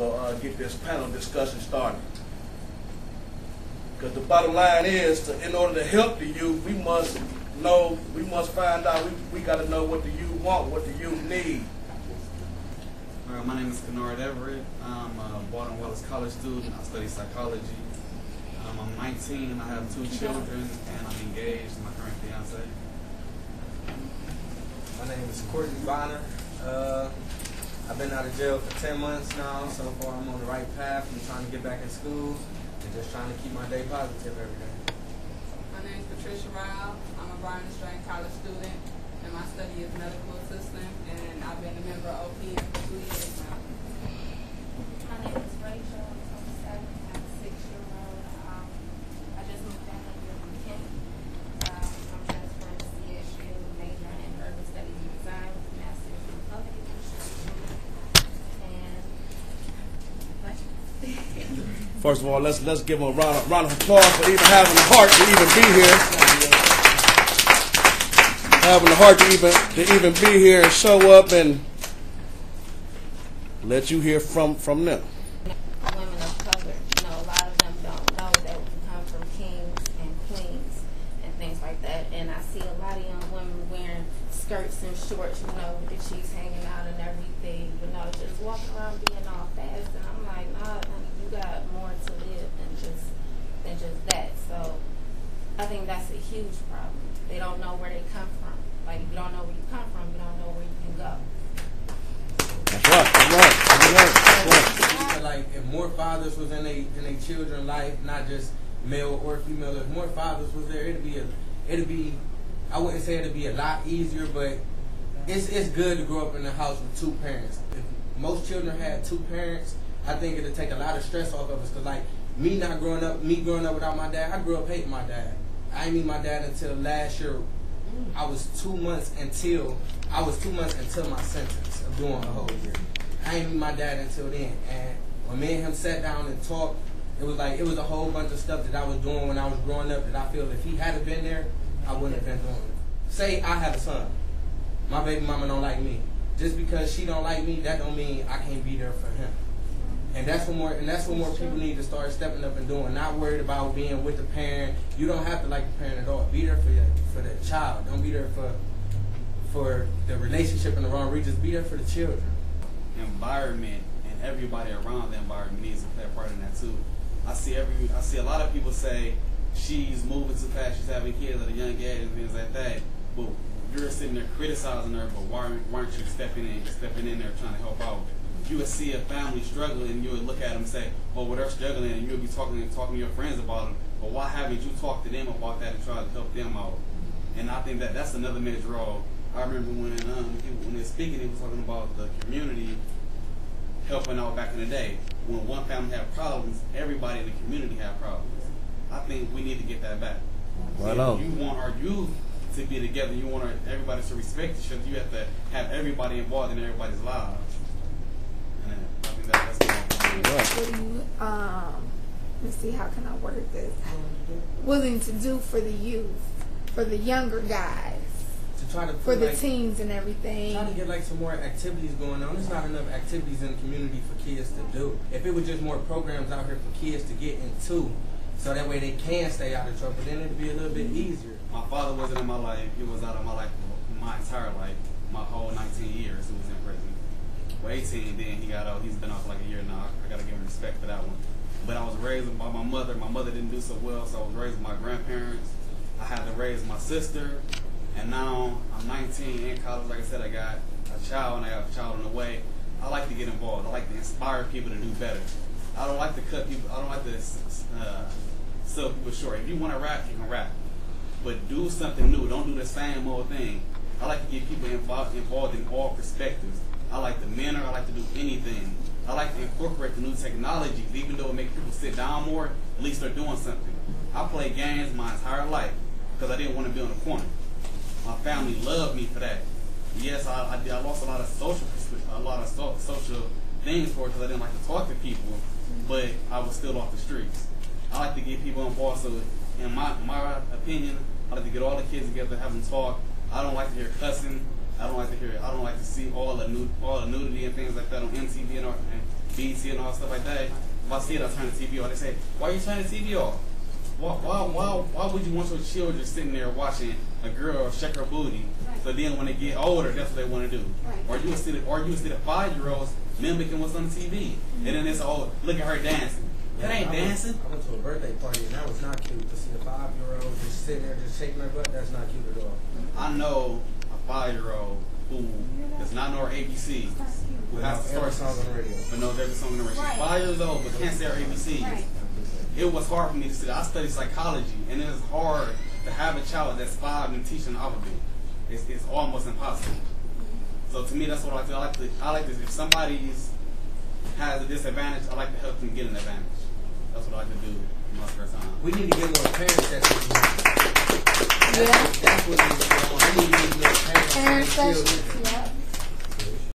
go get this panel discussion started. Because the bottom line is, in order to help the youth, we must find out, we got to know what the youth want, what the youth need. My name is Kennard Everett. I'm a Baldwin Wallace College student. I study psychology. I'm 19, I have 2 children, and I'm engaged to my current fiance. My name is Courtney Bonner. I've been out of jail for 10 months now. So far I'm on the right path. I'm trying to get back in school and just trying to keep my day positive every day. My name is Patricia Rao. I'm a Bryan Strain College student, and my study is medical assistant, and I've been a member of OPM for 2 years now. My name is Rachel. I'm 7. I'm 6-year-old. I just moved down here from Kent. I'm transferring to CSU, majoring in urban studies and design with a master's in public administration. And First of all, let's give them a round of applause for even having the heart to even be here. Having the heart to even be here and show up and let you hear from them. women of color, a lot of them don't know that we come from kings and queens and things like that. And I see a lot of young women wearing skirts and shorts, with the cheeks hanging out and everything, just walking around being all fast. And I'm like, nah, honey, you got more to live than just that. So I think that's a huge problem. They don't know where they come from. Like, if you don't know where you come from, you don't know where you can go. That's right. I feel like if more fathers was in their children's life, not just male or female, if more fathers was there, it'd be I wouldn't say it'd be a lot easier, but it's good to grow up in a house with 2 parents. If most children had 2 parents, I think it'd take a lot of stress off of us. Cause like me growing up without my dad, I grew up hating my dad. I didn't meet my dad until last year. I was 2 months until my sentence of doing a whole year. I didn't meet my dad until then. And when me and him sat down and talked, it was a whole bunch of stuff that I was doing when I was growing up that I feel if he hadn't been there, I wouldn't have been doing it. Say I have a son. My baby mama don't like me. Just because she don't like me, that don't mean I can't be there for him. And that's what more people need to start stepping up and doing. Not worried about being with the parent. You don't have to like the parent at all. Be there for the child. Don't be there for the relationship in the wrong reach. Just be there for the children. Environment and everybody around the environment needs to play a part in that too. I see a lot of people say she's moving too fast, she's having kids at a young age and things like that. But you're sitting there criticizing her, but why aren't you stepping in there trying to help out? You would see a family struggling, and you would look at them and say, "Oh, well, they're struggling," and you would be talking to your friends about them. But why haven't you talked to them about that and tried to help them out? And I think that's another major role. I remember when they were speaking, he was talking about the community helping out back in the day. When one family had problems, everybody in the community had problems. I think we need to get that back. Right on. You want our youth to be together. You want everybody to respect each other. You have to have everybody involved in everybody's lives. And I think that's what do you, let's see, how can I word this? Willing to do for the youth, for the younger guys, to try to for the teens and everything. Trying to get some more activities going on. There's not enough activities in the community for kids to do. If it was just more programs out here for kids to get into, so that way they can stay out of trouble, then it'd be a little bit easier. My father wasn't in my life. He was out of my life my entire life, my whole 19 years he was in prison. Well, 18, then he got out. He's been out for like a year now. I got to give him respect for that one. But I was raised by my mother. My mother didn't do so well, so I was raised by my grandparents. I had to raise my sister. And now I'm 19 in college. Like I said, I got a child and I have a child on the way. I like to get involved. I like to inspire people to do better. I don't like to cut people. I don't like to sell people short. If you want to rap, you can rap. But do something new. Don't do the same old thing. I like to get people involved in all perspectives. I like to mentor. I like to do anything. I like to incorporate the new technologies, even though it makes people sit down more. At least they're doing something. I played games my entire life because I didn't want to be on the corner. My family loved me for that. Yes, I lost a lot of social things for it because I didn't like to talk to people, but I was still off the streets. I like to get people involved. So, in my opinion, I like to get all the kids together, have them talk. I don't like to hear cussing. I don't like to see all the nudity and things like that on MTV BT and all stuff like that, if I see it, I turn the TV off. They say, why you turning the TV off? Why would you want your children sitting there watching a girl shake her booty? So then when they get older, that's what they want to do. Or you see the 5-year-olds mimicking what's on the TV. And then it's look at her dancing. That ain't dancing. I went to a birthday party and that was not cute. To see a 5-year-old just sitting there just shaking her butt, that's not cute at all. I know a 5-year-old who does not know her ABCs, who has to start song on the radio, but knows every song on the radio. She's 5 years old but can't say her ABCs. It was hard for me to see that. I studied psychology, and it's hard to have a child that's 5 and teach an alphabet. It's almost impossible. So to me, that's what I do. I like this. If somebody has a disadvantage, I like to help them get an advantage. That's what I like to do most of the time. we need to get more parents that Yeah. that's what we need to get more. We need to get more parents Parent and children. sessions. Yeah.